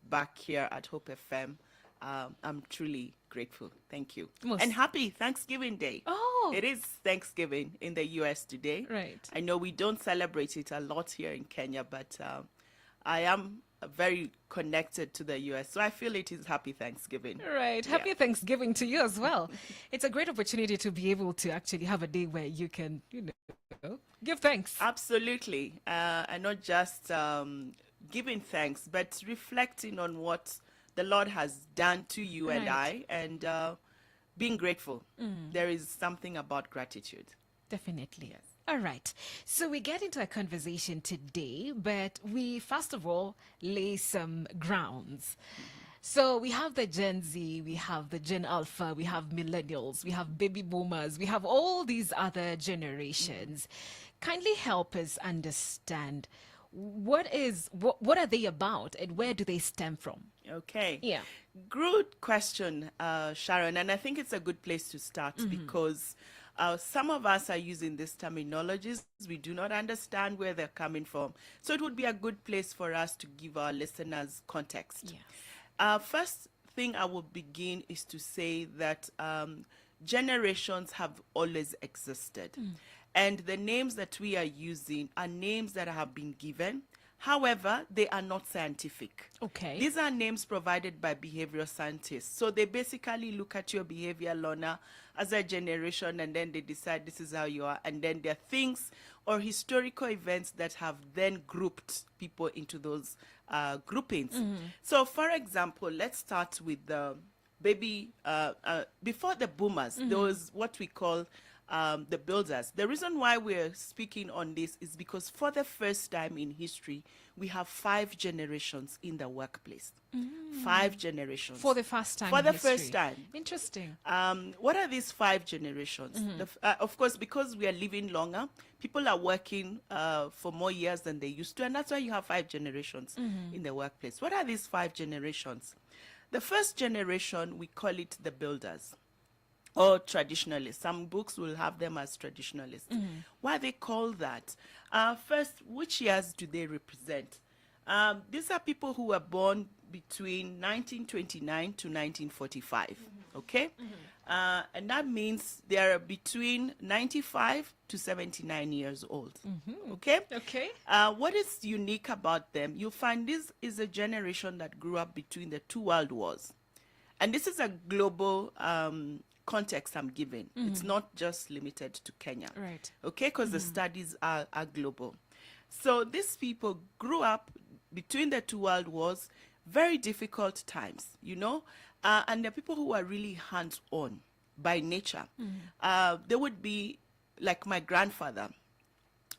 back here at Hope FM. I'm truly grateful. Thank you. Most. And happy Thanksgiving Day. Oh, It is Thanksgiving in the US today. right. I know we don't celebrate it a lot here in Kenya, but I am very connected to the US. So I feel it is happy Thanksgiving. Right. Yeah. Happy Thanksgiving to you as well. It's a great opportunity to be able to actually have a day where you can, give thanks. Absolutely. And not just giving thanks, but reflecting on what the Lord has done to you and Right. I, and being grateful. There is something about gratitude. Definitely. Yes. All right. So we get into a conversation today, but we first of all lay some grounds. So we have the Gen Z, we have the Gen Alpha, we have millennials, we have baby boomers, we have all these other generations. Kindly help us understand what are they about and where do they stem from? Okay. Yeah. Good question, Sharon. And I think it's a good place to start because some of us are using these terminologies. We do not understand where they're coming from. So it would be a good place for us to give our listeners context. Yes. First thing I will begin is to say that generations have always existed. And the names that we are using are names that have been given. However, they are not scientific. Okay. These are names provided by behavioral scientists. So they basically look at your behavior, Lorna, as a generation, and then they decide this is how you are. And then there are things or historical events that have then grouped people into those groupings. So, for example, let's start with the baby, before the boomers, there was what we call the builders. The reason why we're speaking on this is because for the first time in history, we have 5 generations in the workplace. 5 generations. For the first time For in the history. first time. Interesting. What are these 5 generations? Of course, because we are living longer, people are working for more years than they used to, and that's why you have 5 generations in the workplace. What are these 5 generations? The first generation, we call it the builders or traditionalists. Some books will have them as traditionalists. Why they call that? First, which years do they represent? These are people who were born between 1929 to 1945, okay? And that means they are between 95 to 79 years old, okay? Okay. What is unique about them? You'll find this is a generation that grew up between the 2 world wars. And this is a global context I'm giving. It's not just limited to Kenya. Right. Okay, because the studies are global. So these people grew up between the 2 world wars, very difficult times, and the people who are really hands-on by nature. They would be like my grandfather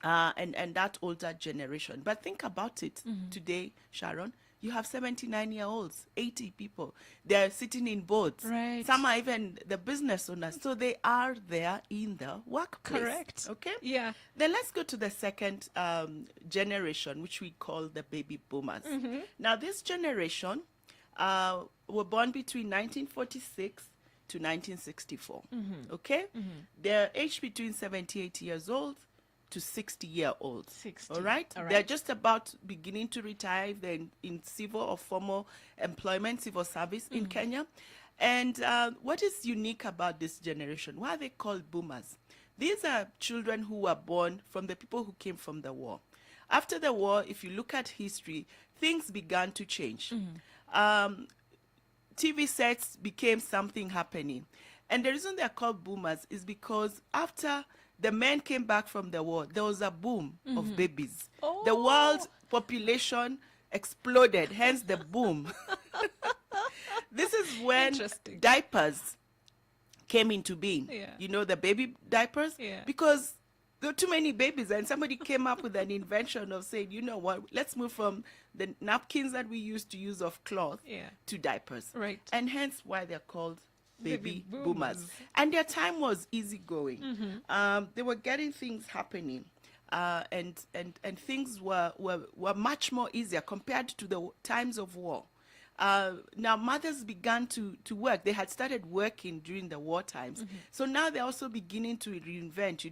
and that older generation. But think about it today, Sharon. You have 79-year-olds, 80 people. They're sitting in boards. Right. Some are even the business owners. So they are there in the workplace. Correct. Okay? Yeah. Then let's go to the second generation, which we call the baby boomers. Now, this generation were born between 1946 to 1964. Okay? They're aged between 78 years old to 60-year-olds. 60. All right? All right. They're just about beginning to retire. They're in civil or formal employment, civil service in Kenya. And what is unique about this generation? Why are they called boomers? These are children who were born from the people who came from the war. After the war, if you look at history, things began to change. TV sets became something happening. And the reason they're called boomers is because after the men came back from the war, there was a boom of babies. The Oh. world population exploded, hence the boom. This is when Interesting. diapers came into being. Yeah. The baby diapers? Yeah. Because there were too many babies, and somebody came up with an invention of saying, you know what, let's move from the napkins that we used to use of cloth Yeah. to diapers. Right. And hence why they're called baby Baby boomers. boomers. And their time was easygoing. They were getting things happening. And things were much more easier compared to the times of war. now mothers began to work. They had started working during the war times. So now they're also beginning to reinvent,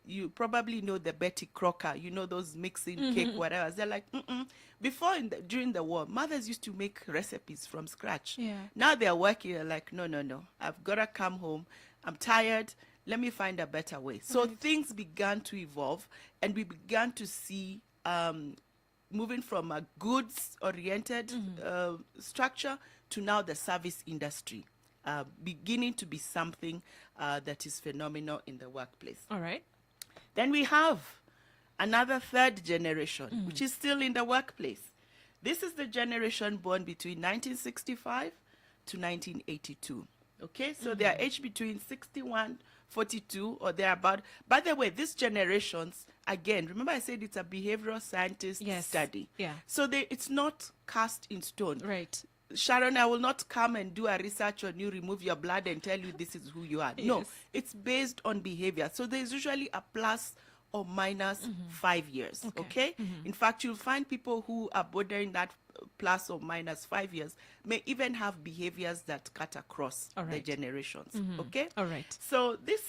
you probably know the Betty Crocker, those mixing cake, whatever. They're like, before during the war, mothers used to make recipes from scratch. Yeah. Now they're working, they're like, no, I've got to come home. I'm tired. Let me find a better way. So things began to evolve, and we began to see moving from a goods-oriented structure to now the service industry, beginning to be something that is phenomenal in the workplace. All right. Then we have another third generation, which is still in the workplace. This is the generation born between 1965 to 1982. Okay, so they are aged between 61, 42, or thereabout. By the way, these generations, again, remember I said it's a behavioral scientist study. Yeah. So it's not cast in stone. Right. Sharon, I will not come and do a research on you, remove your blood and tell you this is who you are. No, Yes. it's based on behavior. So there's usually a plus or minus 5 years. Okay. In fact, you'll find people who are bordering that plus or minus 5 years may even have behaviors that cut across All the right. generations. Okay. All right. So this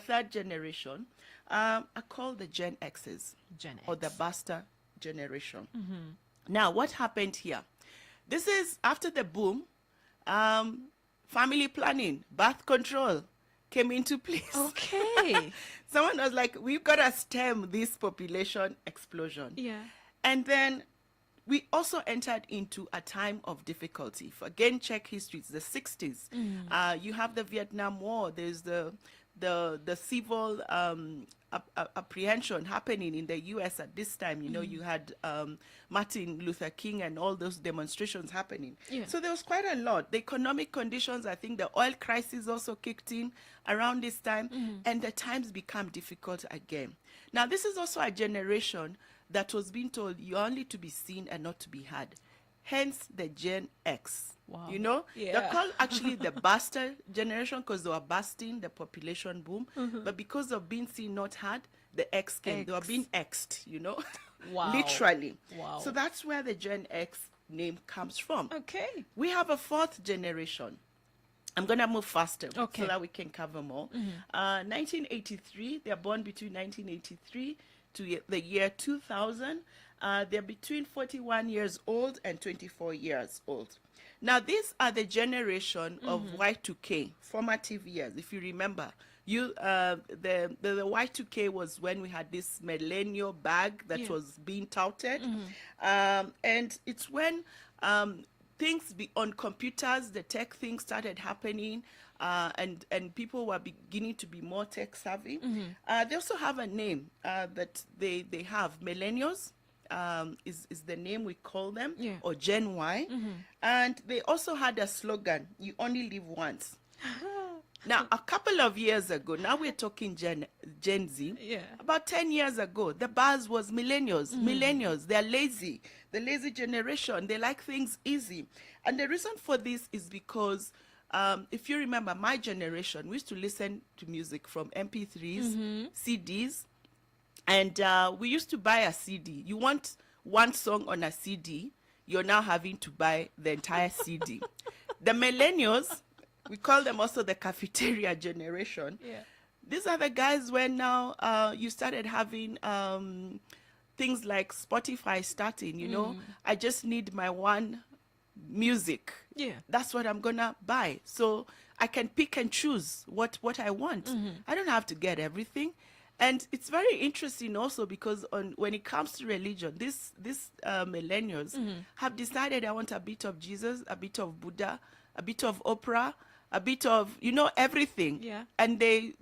third generation are called the Gen X's, Gen or the X. Buster generation. Now, what happened here? This is after the boom, family planning, birth control came into place. Okay. Someone was like, we've got to stem this population explosion. Yeah. And then we also entered into a time of difficulty. If again, check history, it's the 60s. You have the Vietnam War. There's the civil apprehension happening in the U.S. at this time. You had Martin Luther King and all those demonstrations happening. Yeah. So there was quite a lot. The economic conditions, I think the oil crisis also kicked in around this time, and the times become difficult again. Now, this is also a generation that was being told you're only to be seen and not to be heard. Hence the Gen X. Wow. They're Yeah. called actually the buster generation because they were busting the population boom. But because of being seen, not heard, the X came. They were X. being X'd, Wow. literally. Wow. So that's where the Gen X name comes from. Okay. We have a fourth generation. I'm going to move faster Okay. so that we can cover more. 1983, they're born between 1983 to the year 2000. They're between 41 years old and 24 years old. Now, these are the generation of Y2K, formative years. If you remember, the Y2K was when we had this millennial bag that was being touted. And it's when things on computers, the tech things started happening, and people were beginning to be more tech savvy. They also have a name that they have. Millennials is the name we call them, Yeah. or Gen Y. And they also had a slogan, you only live once. Now, a couple of years ago, now we're talking Gen Z. Yeah. About 10 years ago, the buzz was millennials. Millennials, they're lazy. The lazy generation, they like things easy. And the reason for this is because if you remember, my generation, we used to listen to music from MP3s, CDs, and we used to buy a CD. You want one song on a CD, you're now having to buy the entire CD. The millennials, we call them also the cafeteria generation. Yeah. These are the guys when now you started having things like Spotify starting, I just need my one music. Yeah. That's what I'm going to buy. So I can pick and choose what I want. I don't have to get everything. And it's very interesting also because when it comes to religion, these millennials have decided I want a bit of Jesus, a bit of Buddha, a bit of Oprah, a bit of, everything. Yeah. And they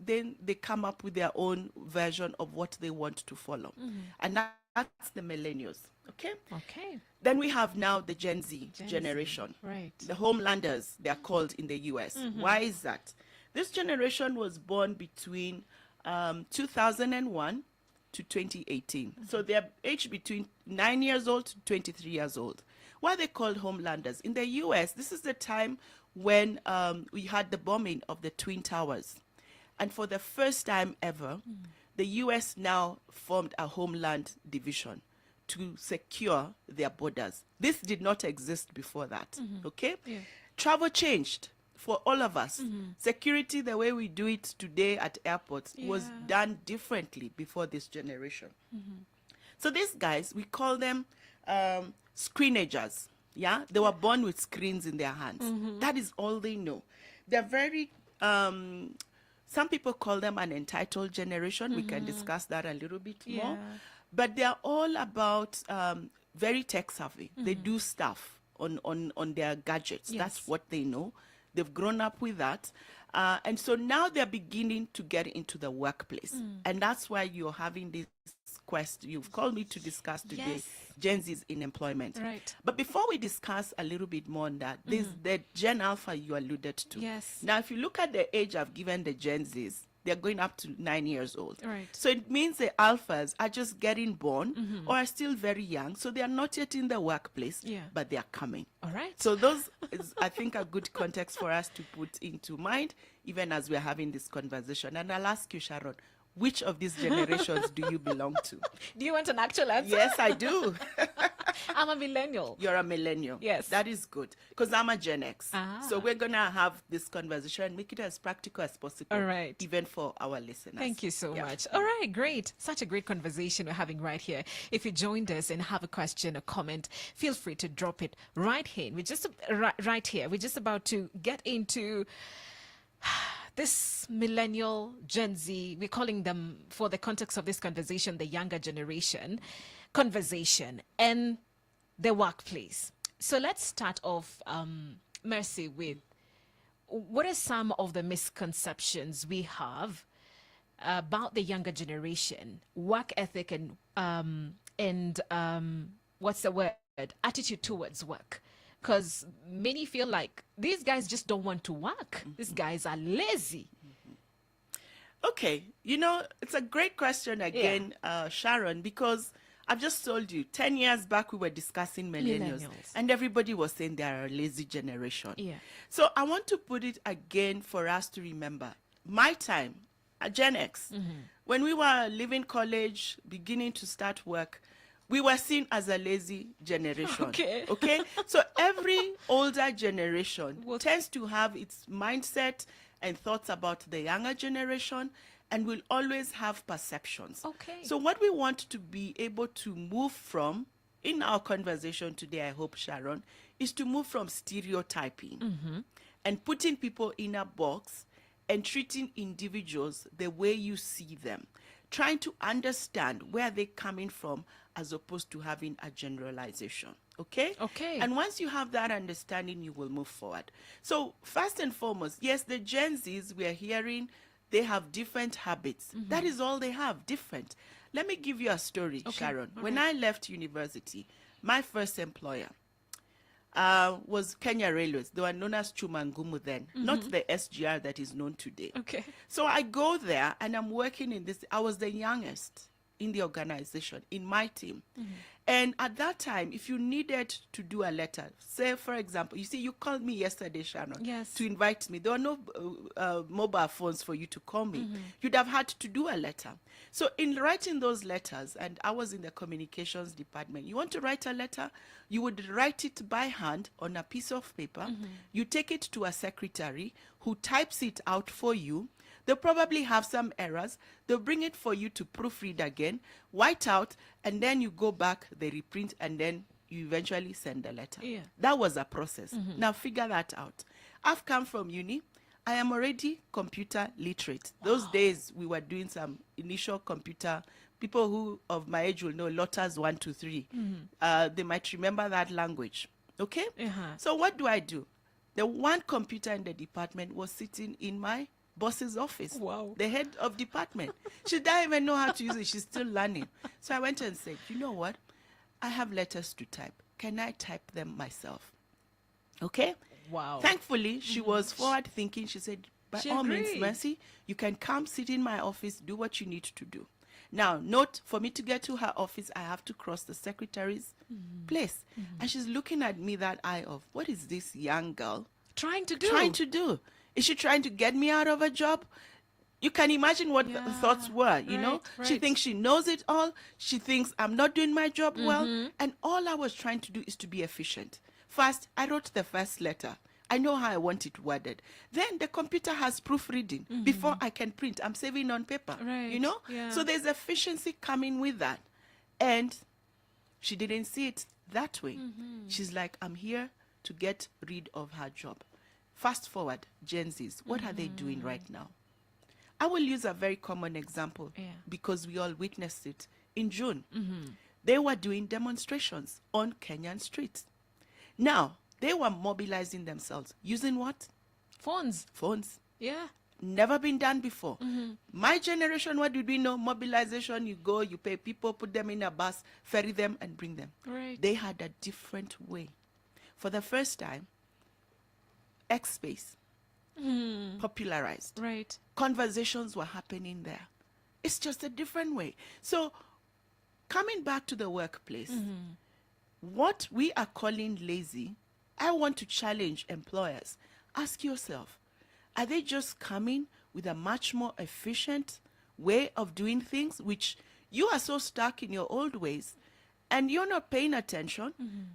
come up with their own version of what they want to follow. And that's the millennials. Okay? Okay. Then we have now the Gen Z generation. Right. The homelanders, they are called in the US. Why is that? This generation was born between 2001 to 2018. So they're aged between 9 years old to 23 years old. Why are they called homelanders? In the US, this is the time when we had the bombing of the Twin Towers. And for the first time ever, the US now formed a homeland division to secure their borders. This did not exist before that. Okay? Yeah. Travel changed for all of us. Security, the way we do it today at airports, was Yeah. done differently before this generation. So these guys, we call them screenagers. Yeah, they were born with screens in their hands. That is all they know. They're very. Some people call them an entitled generation. We can discuss that a little bit more. Yeah. But they're all about very tech savvy. They do stuff on their gadgets. Yes. That's what they know. They've grown up with that. And so now they're beginning to get into the workplace. And that's why you're having this quest. You've called me to discuss today. Yes. Gen Z's in employment. Right. But before we discuss a little bit more on that, there's the Gen Alpha you alluded to. Yes. Now, if you look at the age I've given the Gen Zs, they're going up to 9 years old. Right. So it means the alphas are just getting born or are still very young. So they are not yet in the workplace, Yeah. but they are coming. All right. So those is, I think, a good context for us to put into mind, even as we're having this conversation. And I'll ask you, Sharon, which of these generations do you belong to? Do you want an actual answer? Yes, I do. I'm a millennial. You're a millennial. Yes. That is good. Because I'm a Gen X. Ah. So we're going to have this conversation and make it as practical as possible. All right. Even for our listeners. Thank you so Yeah. much. All right, great. Such a great conversation we're having right here. If you joined us and have a question or comment, feel free to drop it right here. Right here. We're just about to get into this millennial Gen Z. We're calling them, for the context of this conversation, the younger generation conversation and the workplace. So let's start off, Mercy, with what are some of the misconceptions we have about the younger generation, work ethic, and what's the word? Attitude towards work. Because many feel like these guys just don't want to work. These guys are lazy. Okay. You know, it's a great question again, Sharon, because I've just told you, 10 years back, we were discussing millennials. And everybody was saying they are a lazy generation. Yeah. So I want to put it again for us to remember. My time, at Gen X, when we were leaving college, beginning to start work, we were seen as a lazy generation. Okay. Okay? So every older generation What- tends to have its mindset and thoughts about the younger generation and will always have perceptions. Okay. So what we want to be able to move from in our conversation today, I hope, Sharon, is to move from stereotyping and putting people in a box and treating individuals the way you see them, trying to understand where they're coming from as opposed to having a generalization. Okay? Okay. And once you have that understanding, you will move forward. So first and foremost, yes, the Gen Zs, we are hearing they have different habits. That is all they have, different. Let me give you a story, Sharon. When I left university, my first employer was Kenya Railways. They were known as Chumangumu then, not the SGR that is known today. Okay. So I go there and I'm working in this. I was the youngest in the organization, in my team. And at that time, if you needed to do a letter, say, for example, you see, you called me yesterday, Sharon, Yes. to invite me. There were no mobile phones for you to call me. You'd have had to do a letter. So in writing those letters, and I was in the communications department, you want to write a letter, you would write it by hand on a piece of paper. You take it to a secretary who types it out for you. They'll probably have some errors. They'll bring it for you to proofread again, white out, and then you go back, they reprint, and then you eventually send the letter. Yeah. That was a process. Now figure that out. I've come from uni. I am already computer literate. Those days we were doing some initial computer. People who of my age will know Lotters 1, 2, 3. They might remember that language. Okay? So what do? The one computer in the department was sitting in my boss's office. Wow. The head of department. She doesn't even know how to use it. She's still learning. So I went and said, you know what? I have letters to type. Can I type them myself? Okay? Wow. Thankfully, she was forward thinking. She said, by She all means, agreed. Mercy, you can come sit in my office, do what you need to do. Now, note, for me to get to her office, I have to cross the secretary's place. And she's looking at me that eye of, what is this young girl Trying to do. trying to do? Is she trying to get me out of a job? You can imagine what the Yeah, thoughts were, you know? right, She right. thinks she knows it all. She thinks I'm not doing my job well. And all I was trying to do is to be efficient. First, I wrote the first letter. I know how I want it worded. Then the computer has proofreading. Before I can print, I'm saving on paper. You Right, know? yeah. So there's efficiency coming with that. And she didn't see it that way. She's like, I'm here to get rid of her job. Fast forward, Genz, what are they doing right now? I will use a very common example Yeah. because we all witnessed it in June. They were doing demonstrations on Kenyan streets. Now, they were mobilizing themselves using what? Phones. Phones. Yeah. Never been done before. My generation, what did we know? Mobilization, you go, you pay people, put them in a bus, ferry them, and bring them. Right. They had a different way. For the first time, X space popularized. Right. Conversations were happening there. It's just a different way. So, coming back to the workplace, what we are calling lazy, I want to challenge employers. Ask yourself, are they just coming with a much more efficient way of doing things, which you are so stuck in your old ways and you're not paying attention?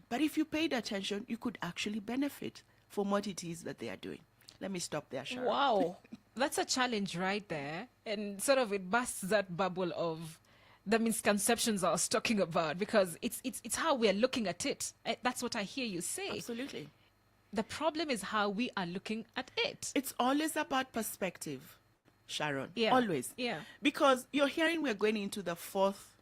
But if you paid attention, you could actually benefit from what it is that they are doing. Let me stop there, Sharon. Wow. That's a challenge right there. And sort of it busts that bubble of the misconceptions I was talking about, because it's how we're looking at it. That's what I hear you say. Absolutely. The problem is how we are looking at it. It's always about perspective, Sharon. Yeah. Always. Yeah. Because you're hearing we're going into the fourth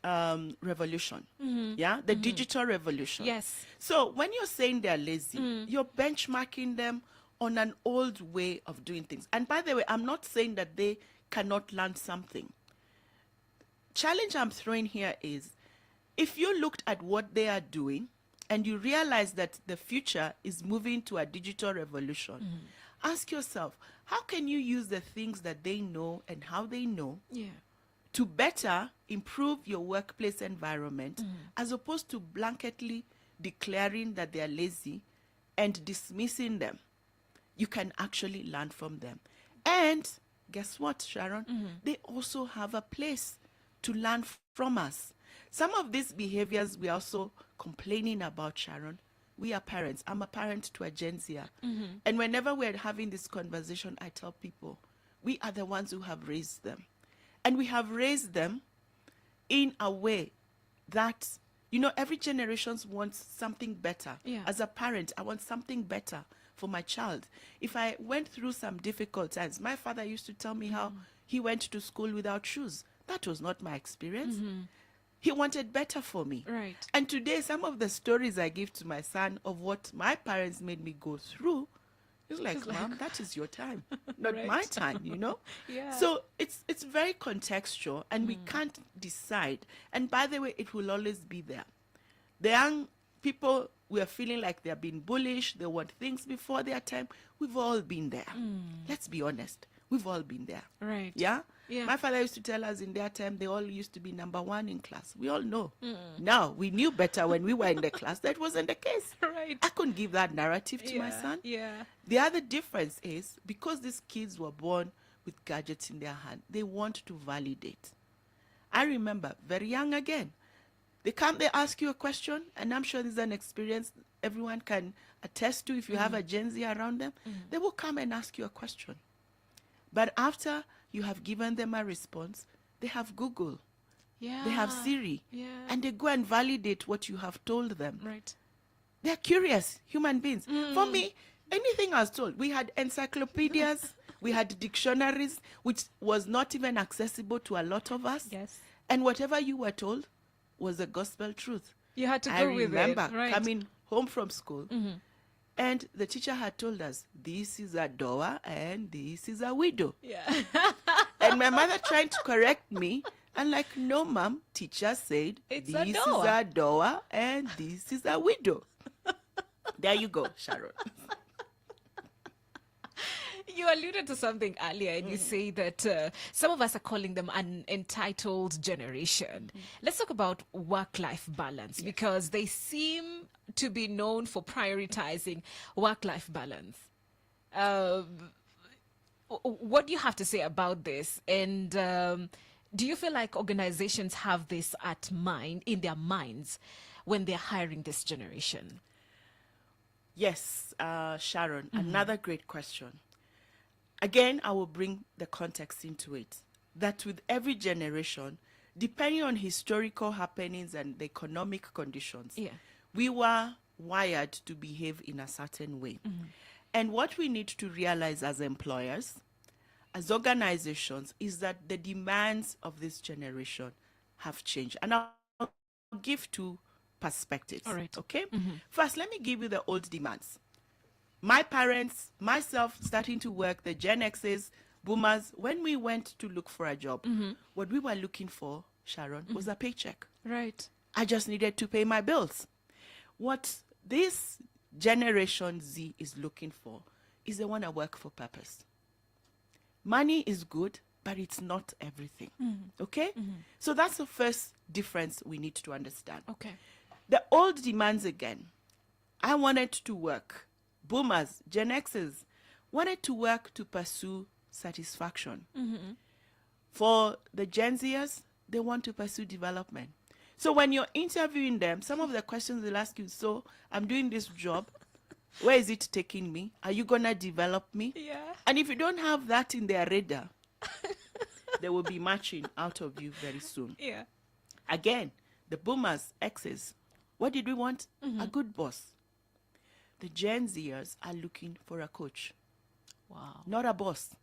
revolution. Yeah? The digital revolution. Yes. So when you're saying they're lazy, you're benchmarking them on an old way of doing things. And by the way, I'm not saying that they cannot learn something. Challenge I'm throwing here is, if you looked at what they are doing and you realize that the future is moving to a digital revolution, ask yourself, how can you use the things that they know and how they know Yeah. to better improve your workplace environment, as opposed to blanketly declaring that they are lazy and dismissing them? You can actually learn from them. And guess what, Sharon? They also have a place to learn from us. Some of these behaviors we're also complaining about, Sharon. We are parents. I'm a parent to a Genz here. And whenever we're having this conversation, I tell people, we are the ones who have raised them. And we have raised them in a way that, you know, every generation wants something better. Yeah. As a parent, I want something better for my child. If I went through some difficult times, my father used to tell me how he went to school without shoes. That was not my experience. He wanted better for me. Right. And today, some of the stories I give to my son of what my parents made me go through, he's like, Mom, that is your time, not Right. my time, you know? Yeah. So it's very contextual, and we can't decide. And by the way, it will always be there. The young people, we are feeling like they're being bullish, they want things before their time. We've all been there. Let's be honest. We've all been there. Right. Yeah? Yeah. My father used to tell us in their time they all used to be number one in class. We all know. Now, we knew better when we were in the class. That wasn't the case. Right. I couldn't give that narrative to my son. Yeah. The other difference is, because these kids were born with gadgets in their hand, they want to validate. I remember, very young again, they come, they ask you a question, and I'm sure this is an experience everyone can attest to if you have a Genz around them. They will come and ask you a question. But after you have given them a response, they have Google, Yeah. they have Siri, Yeah. and they go and validate what you have told them. Right. They're curious human beings. For me, anything I was told, we had encyclopedias, we had dictionaries, which was not even accessible to a lot of us. Yes. And whatever you were told was the gospel truth. You had to I go with it. remember Right. coming home from school, and the teacher had told us, this is a doer and this is a widow. Yeah. And my mother trying to correct me, and like, no, ma'am, teacher said, It's this a is doer." a doer and this is a widow. There you go, Sharon. You alluded to something earlier, and you say that some of us are calling them an entitled generation. Let's talk about work-life balance, because they seem to be known for prioritizing work-life balance. What do you have to say about this? And do you feel like organizations have this in their minds when they're hiring this generation? Yes, Sharon, another great question. Again, I will bring the context into it. That with every generation, depending on historical happenings and the economic conditions, Yeah. we were wired to behave in a certain way. And what we need to realize as employers, as organizations, is that the demands of this generation have changed. And I'll give two perspectives. All right. Okay? First, let me give you the old demands. My parents, myself starting to work, the Gen X's, boomers, when we went to look for a job, what we were looking for, Sharon, was a paycheck. Right. I just needed to pay my bills. What this Generation Z is looking for is they want to work for purpose. Money is good, but it's not everything. Okay? So that's the first difference we need to understand. Okay. The old demands again. I wanted to work. Boomers, Gen X's wanted to work to pursue satisfaction. For the Gen Zers, they want to pursue development. So when you're interviewing them, some of the questions they'll ask you, so I'm doing this job. Where is it taking me? Are you going to develop me? Yeah. And if you don't have that in their radar, they will be matching out of you very soon. Yeah. Again, the boomers, X's, what did we want? A good boss. The Gen Zers are looking for a coach, Wow. not a boss.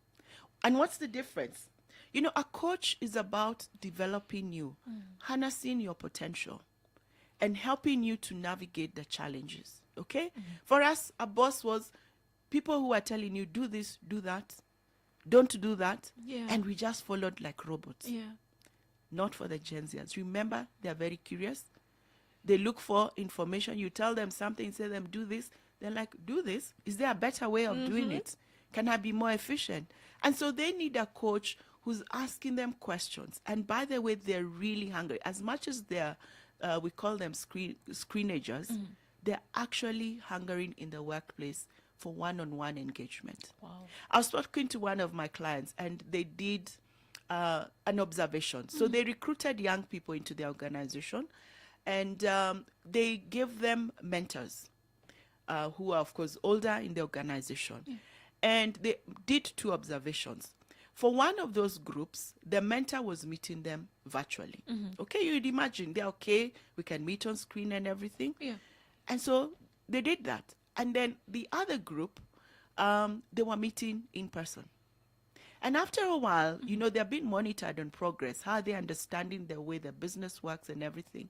And what's the difference? You know, a coach is about developing you, harnessing your potential, and helping you to navigate the challenges. Okay? For us, a boss was people who are telling you, do this, do that, don't do that. Yeah. And we just followed like robots. Yeah. Not for the Gen Zers. Remember, they're very curious. They look for information. You tell them something, say them, do this. They're like, do this? Is there a better way of doing it? Can I be more efficient? And so they need a coach who's asking them questions. And by the way, they're really hungry. As much as they're, we call them screenagers, they're actually hungering in the workplace for one-on-one engagement. Wow. I was talking to one of my clients, and they did an observation. So they recruited young people into their organization, and they gave them mentors who are, of course, older in the organization. And they did two observations. For one of those groups, the mentor was meeting them virtually. Okay, you'd imagine they're okay, we can meet on screen and everything. Yeah. And so they did that. And then the other group, they were meeting in person. And after a while, you know, they're being monitored on progress, how they're understanding the way the business works and everything.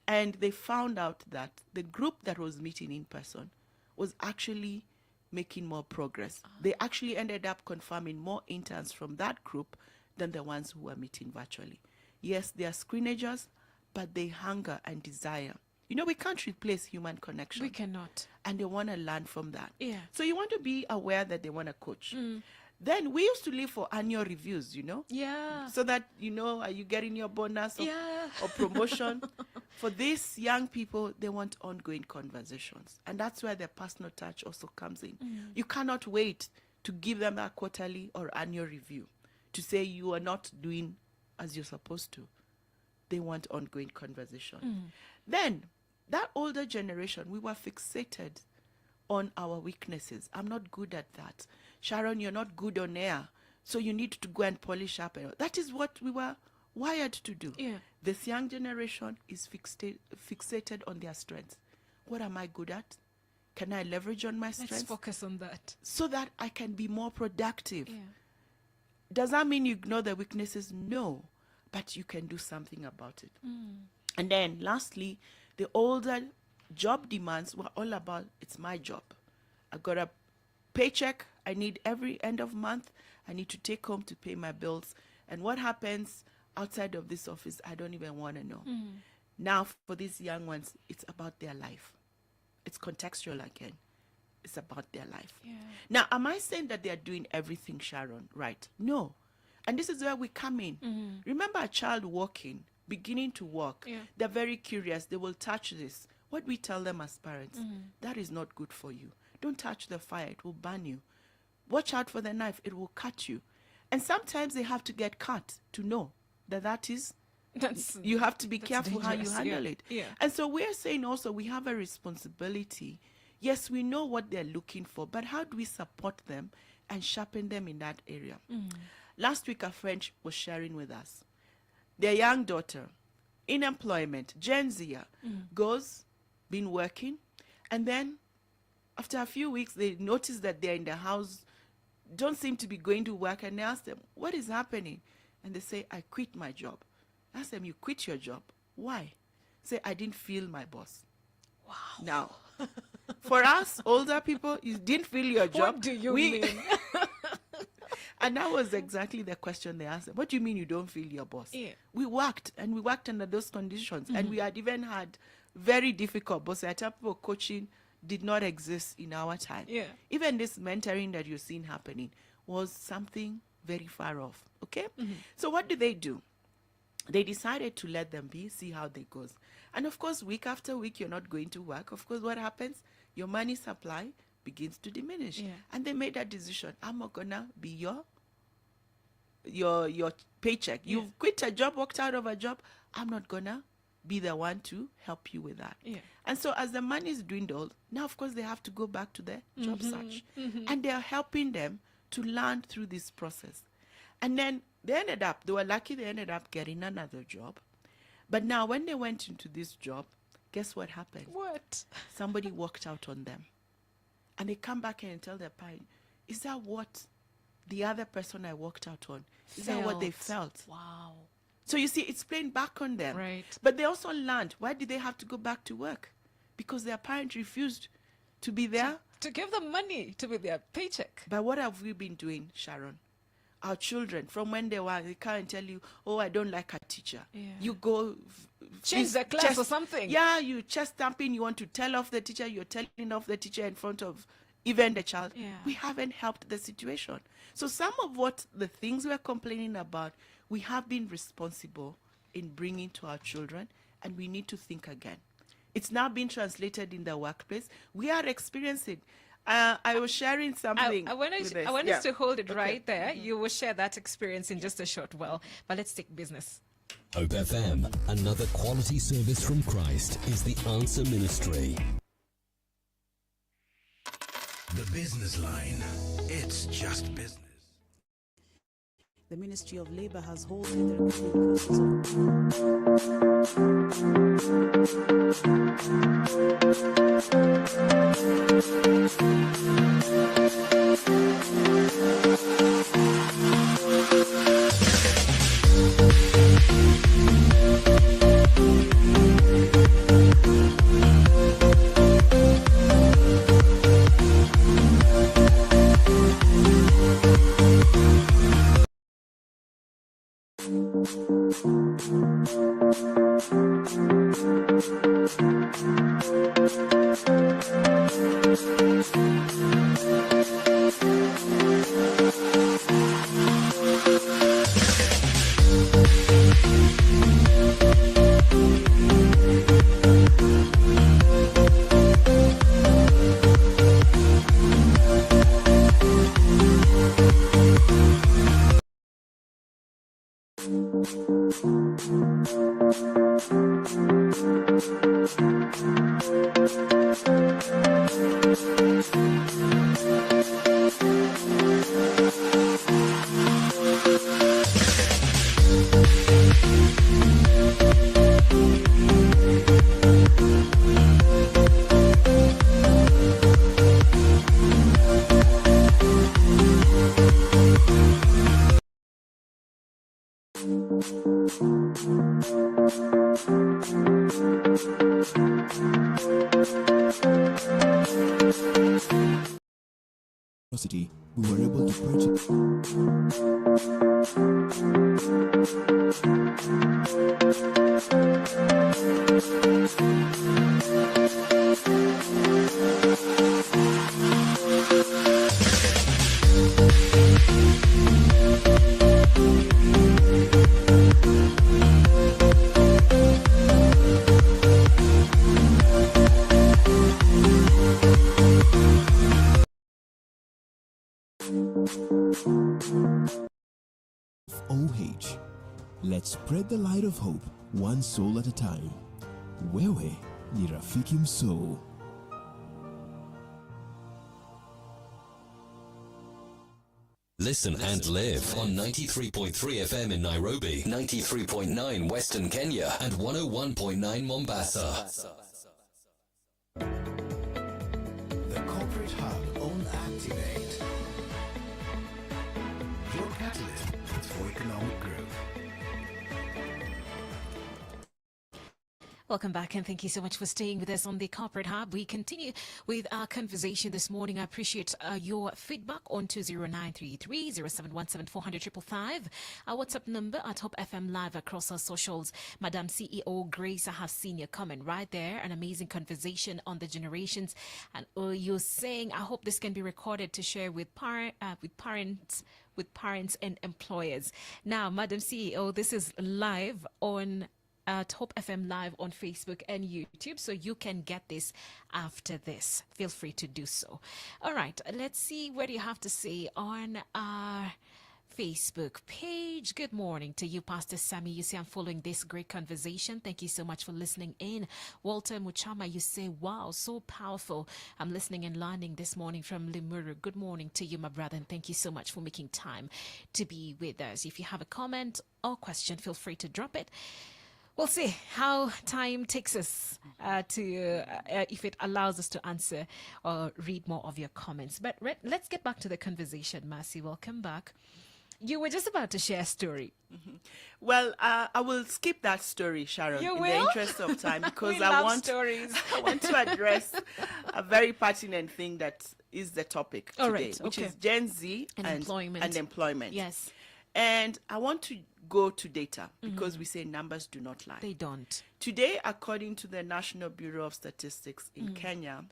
And they found out that the group that was meeting in person was actually making more progress. They actually ended up confirming more interns from that group than the ones who were meeting virtually. Yes, they are screenagers, but they hunger and desire. You know, we can't replace human connection. We cannot. And they want to learn from that. Yeah. So you want to be aware that they want to coach. Then we used to live for annual reviews, you know, Yeah. so that, you know, are you getting your bonus or, Yeah. or promotion? For these young people, they want ongoing conversations. And that's where the personal touch also comes in. You cannot wait to give them a quarterly or annual review to say you are not doing as you're supposed to. They want ongoing conversation. Then, that older generation, we were fixated on our weaknesses. I'm not good at that. Sharon, you're not good on air, so you need to go and polish up. That is what we were wired to do. Yeah. This young generation is fixated on their strengths. What am I good at? Can I leverage on my Let's strengths focus on that. so that I can be more productive? Yeah. Does that mean you ignore the weaknesses? No, but you can do something about it. And then lastly, the older job demands were all about, it's my job. I got a paycheck I need every end of month. I need to take home to pay my bills. And what happens outside of this office, I don't even want to know. Now, for these young ones, it's about their life. It's contextual again. It's about their life. Yeah. Now, am I saying that they are doing everything, Sharon? Right? No. And this is where we come in. Remember a child walking, beginning to walk. Yeah. They're very curious. They will touch this. What we tell them as parents, that is not good for you. Don't touch the fire. It will burn you. watch out for the knife, it will cut you. And sometimes they have to get cut to know that is, you have to be careful how you handle it. Yeah. And so we're saying also we have a responsibility. Yes, we know what they're looking for, but how do we support them and sharpen them in that area? Last week, a friend was sharing with us. Their young daughter, in employment, Genz, goes, been working, and then after a few weeks, they notice that they're in the house, don't seem to be going to work, and they ask them, what is happening? And they say, I quit my job. I ask them, you quit your job? Why? Say, I didn't feel my boss. Wow. Now, for us, older people, you didn't feel your job. What do you mean? And that was exactly the question they asked them. What do you mean you don't feel your boss? Yeah. We worked under those conditions. And we had even had very difficult bosses. I tell people coaching did not exist in our time. Yeah. Even this mentoring that you're seeing happening was something very far off. Okay? So what do? They decided to let them be, see how they goes. And of course, week after week, you're not going to work. Of course, what happens? Your money supply begins to diminish. Yeah. And they made that decision. I'm not gonna be your paycheck. You've quit a job, walked out of a job. I'm not gonna be the one to help you with that. Yeah. And so as the money is dwindled, now of course they have to go back to their job search. And they're helping them to learn through this process. And then they were lucky they ended up getting another job. But now when they went into this job, guess what happened? What? Somebody walked out on them. And they come back and tell their parent, is that what the other person I walked out on, is that what they felt? Wow. So you see, it's playing back on them. Right. But they also learned, why did they have to go back to work? Because their parent refused to be there. To give them money to be their paycheck. But what have we been doing, Sharon? Our children, from when they can't tell you, oh, I don't like a teacher. Yeah. You go... Change the class or something. Yeah, you chest stamping, you want to tell off the teacher, you're telling off the teacher in front of even the child. Yeah. We haven't helped the situation. So some of what the things we're complaining about, we have been responsible in bringing to our children, and we need to think again. It's now being translated in the workplace. We are experiencing. I was sharing something. I want us to hold it right there. You will share that experience in just a short while. But let's take business. Hope FM, another quality service from Christ, is the answer ministry. The Business Line. It's just business. The Ministry of Labor has halted the recruitment we were able to purchase. OH. Let's spread the light of hope, one soul at a time. Wewe ni rafiki msoo. Listen and live on 93.3 FM in Nairobi, 93.9 Western Kenya, and 101.9 Mombasa. The Corporate Hub on Activate. Your catalyst for economic growth. Welcome back, and thank you so much for staying with us on the Corporate Hub. We continue with our conversation this morning. I appreciate your feedback on 20933 0717 400 555. Our WhatsApp number at Hope FM Live across our socials. Madam CEO Grace, I have seen your comment right there. An amazing conversation on the generations. And you're saying, I hope this can be recorded to share with parents and employers. Now, Madam CEO, this is live on at Hope FM Live on Facebook and YouTube, so you can get this after this. Feel free to do so. All right, let's see what you have to say on our Facebook page. Good morning to you, Pastor Sammy. You say I'm following this great conversation. Thank you so much for listening in. Walter Muchama, you say, wow, so powerful. I'm listening and learning this morning from Limuru. Good morning to you, my brother, and thank you so much for making time to be with us. If you have a comment or question, feel free to drop it. We'll see how time takes us if it allows us to answer or read more of your comments. But let's get back to the conversation, Mercy. Welcome back. You were just about to share a story. Mm-hmm. Well, I will skip that story, Sharon, You in will? the interest of time, because We I love want stories. I want to address a very pertinent thing that is the topic today, All right, which okay. is Gen Z And employment. And employment. Yes, And I want to go to data because we say numbers do not lie. they don't. Today, according to the National Bureau of Statistics in Kenya,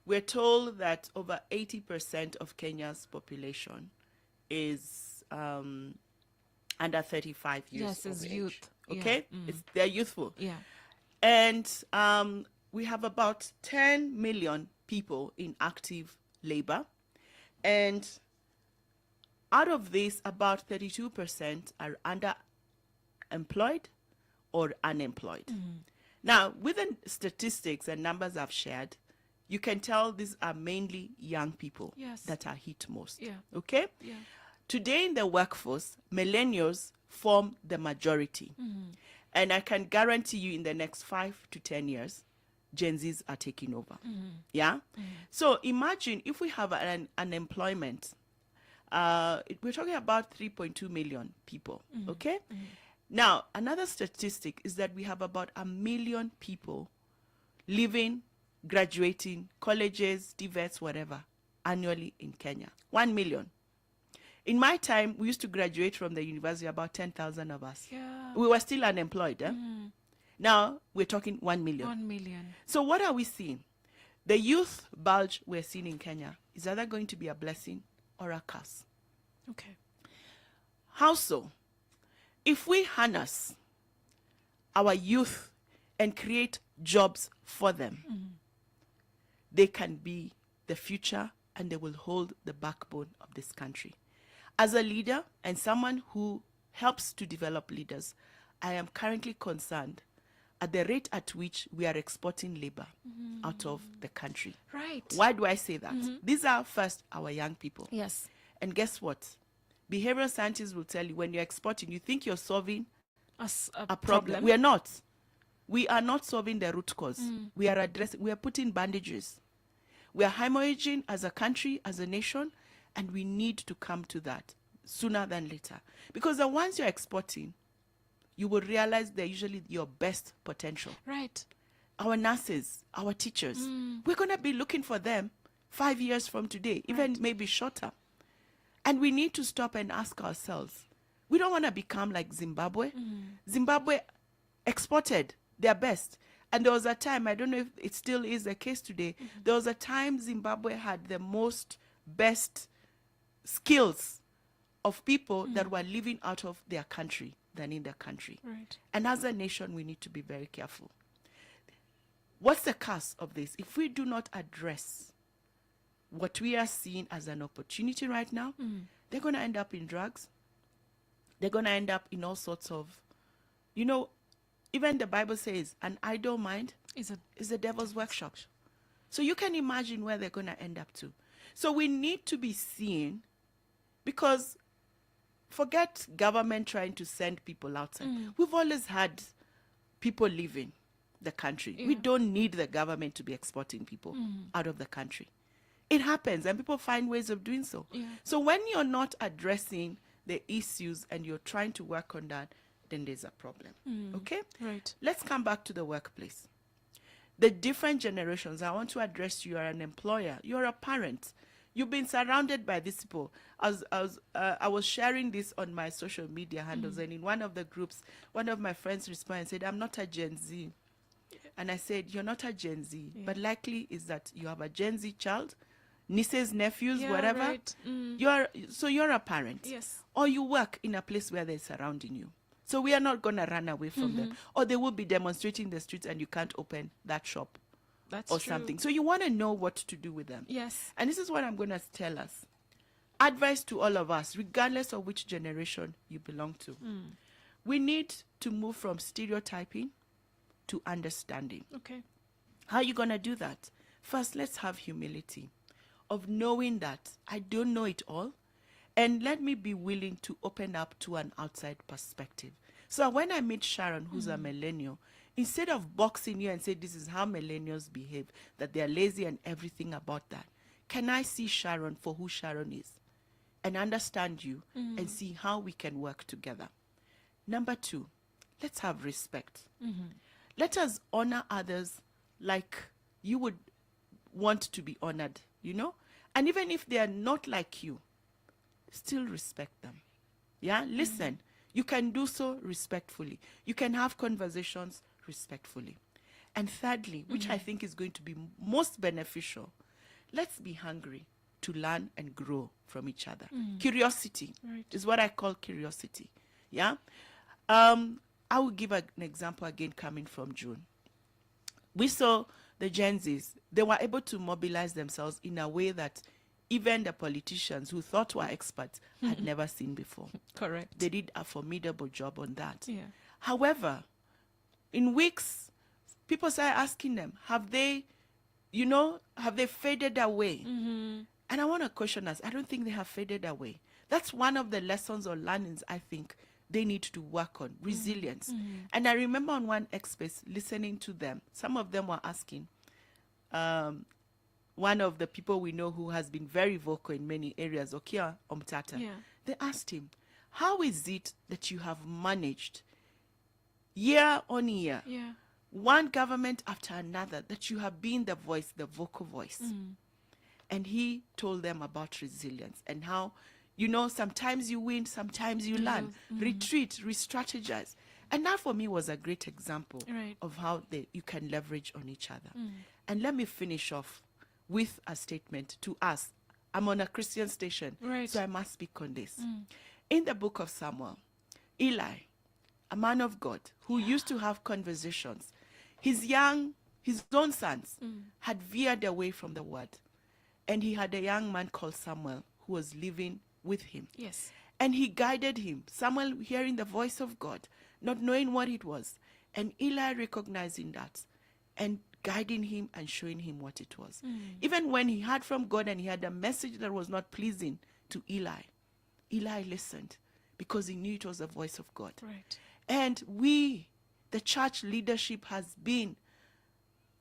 we're told that over 80% of Kenya's population is under 35 years Yes, of as age. youth. Yeah. Okay? They're youthful. Yeah. And we have about 10 million people in active labor. And out of this, about 32% are underemployed or unemployed. Now, with the statistics and numbers I've shared, you can tell these are mainly young people Yes. that are hit most. Yeah. Okay? Yeah. Today in the workforce, millennials form the majority. And I can guarantee you in the next 5 to 10 years, Gen Zs are taking over. Yeah? So imagine if we have an unemployment, we're talking about 3.2 million people. Okay? Now, another statistic is that we have about 1 million people living, graduating, colleges, DVETs, whatever, annually in Kenya. 1 million. In my time, we used to graduate from the university, about 10,000 of us. Yeah. We were still unemployed. Now, we're talking 1 million. 1 million. So what are we seeing? The youth bulge we're seeing in Kenya is either going to be a blessing or a curse. Okay. How so? If we harness our youth and create jobs for them, they can be the future and they will hold the backbone of this country. As a leader and someone who helps to develop leaders, I am currently concerned at the rate at which we are exporting labor out of the country. Right. Why do I say that? These are first our young people. Yes. And guess what? Behavioral scientists will tell you when you're exporting, you think you're solving a problem. We are not. We are not solving the root cause. We are addressing, we are putting bandages. We are hemorrhaging as a country, as a nation, and we need to come to that sooner than later. Because the ones you're exporting, you will realize they're usually your best potential. Right. Our nurses, our teachers, we're going to be looking for them 5 years from today, even maybe shorter. And we need to stop and ask ourselves, we don't want to become like Zimbabwe. Zimbabwe exported their best. And there was a time, I don't know if it still is the case today, there was a time Zimbabwe had the most best skills of people that were living out of their country than in their country. Right. And as a nation, we need to be very careful. What's the curse of this? If we do not address what we are seeing as an opportunity right now, they're going to end up in drugs, they're going to end up in all sorts of, you know, even the Bible says an idle mind Is it? is the devil's workshop. So you can imagine where they're going to end up to. So we need to be seen, because forget government trying to send people outside. We've always had people leaving the country. We don't need the government to be exporting people out of the country. It happens, and people find ways of doing so. Yeah. So when you're not addressing the issues and you're trying to work on that, then there's a problem. Okay? Right. Let's come back to the workplace. The different generations. I want to address you. You're an employer. You're a parent. You've been surrounded by these people. I was sharing this on my social media handles, and in one of the groups, one of my friends responded and said, "I'm not a Gen Z." And I said, "You're not a Gen Z, but likely is that you have a Gen Z child, nieces, nephews, Yeah, whatever. right. You're a parent, Yes. or you work in a place where they're surrounding you. So we are not going to run away from them, or they will be demonstrating in the streets, and you can't open that shop That's or true. something. So you want to know what to do with them. Yes. And this is what I'm going to tell us. Advice to all of us, regardless of which generation you belong to. We need to move from stereotyping to understanding. Okay. How are you going to do that? First, let's have humility of knowing that I don't know it all. And let me be willing to open up to an outside perspective. So when I meet Sharon, who's a millennial, instead of boxing you and say this is how millennials behave, that they're lazy and everything about that, can I see Sharon for who Sharon is and understand you and see how we can work together? Number 2, let's have respect. Let us honor others like you would want to be honored, you know? And even if they are not like you, still respect them. Yeah? Listen. You can do so respectfully. You can have conversations respectfully. And thirdly, which I think is going to be most beneficial, let's be hungry to learn and grow from each other. Curiosity is what I call curiosity. Yeah? I will give an example again coming from June. We saw the Gen Zs. They were able to mobilize themselves in a way that even the politicians who thought were experts had never seen before. Correct. They did a formidable job on that. Yeah. However, in weeks, people started asking them, have they faded away? And I want to question us. I don't think they have faded away. That's one of the lessons or learnings I think they need to work on, resilience. And I remember on one express listening to them, some of them were asking, one of the people we know who has been very vocal in many areas, Okia Omtata, they asked him, how is it that you have managed year on year, one government after another, that you have been the voice, the vocal voice? And he told them about resilience and how, sometimes you win, sometimes you learn, retreat, re-strategize. And that for me was a great example of how you can leverage on each other. And let me finish off with a statement to us. I'm on a Christian station, so I must speak on this. In the book of Samuel, Eli, a man of God who used to have conversations, his own sons had veered away from the word. And he had a young man called Samuel who was living with him. Yes. And he guided him. Samuel hearing the voice of God, not knowing what it was. And Eli recognizing that and guiding him and showing him what it was. Even when he heard from God and he had a message that was not pleasing to Eli, Eli listened because he knew it was the voice of God. Right. And we, the church leadership, has been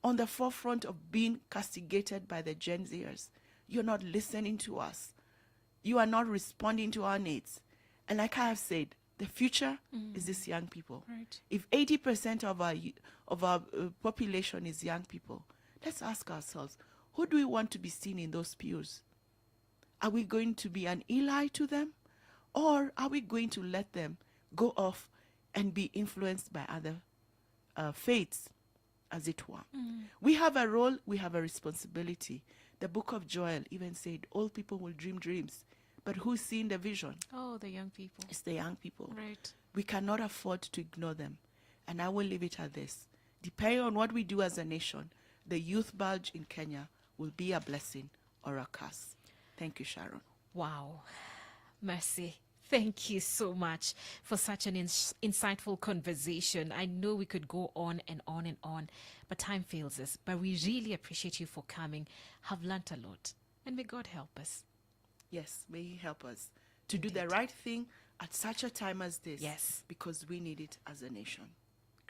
on the forefront of being castigated by the Gen Zers. You're not listening to us. You are not responding to our needs. And like I have said, the future is these young people. Right. If 80% of our population is young people, let's ask ourselves, who do we want to be seen in those pews? Are we going to be an Eli to them? Or are we going to let them go off and be influenced by other faiths, as it were? We have a role, we have a responsibility. The book of Joel even said, old people will dream dreams. But who's seeing the vision? Oh, the young people. It's the young people. Right. We cannot afford to ignore them. And I will leave it at this. Depending on what we do as a nation, the youth bulge in Kenya will be a blessing or a curse. Thank you, Sharon. Wow. Mercy. Thank you so much for such an insightful conversation. I know we could go on and on and on, but time fails us. But we really appreciate you for coming. Have learnt a lot. And may God help us. Yes, may He help us to do the right thing at such a time as this. Yes. Because we need it as a nation.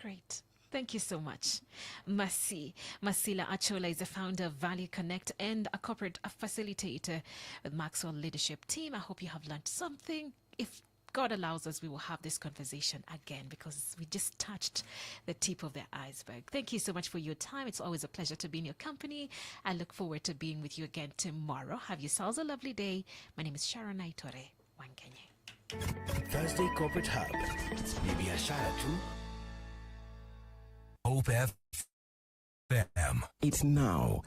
Great. Thank you so much. Masila-Achola is the founder of Value Connect and a corporate facilitator with Maxwell leadership team. I hope you have learned something. If God allows us, we will have this conversation again because we just touched the tip of the iceberg. Thank you so much for your time. It's always a pleasure to be in your company. I look forward to being with you again tomorrow. Have yourselves a lovely day. My name is Sharon Naitore. One Kenya. Thursday Corporate Hub. Maybe a shout out to Hope FM. It's now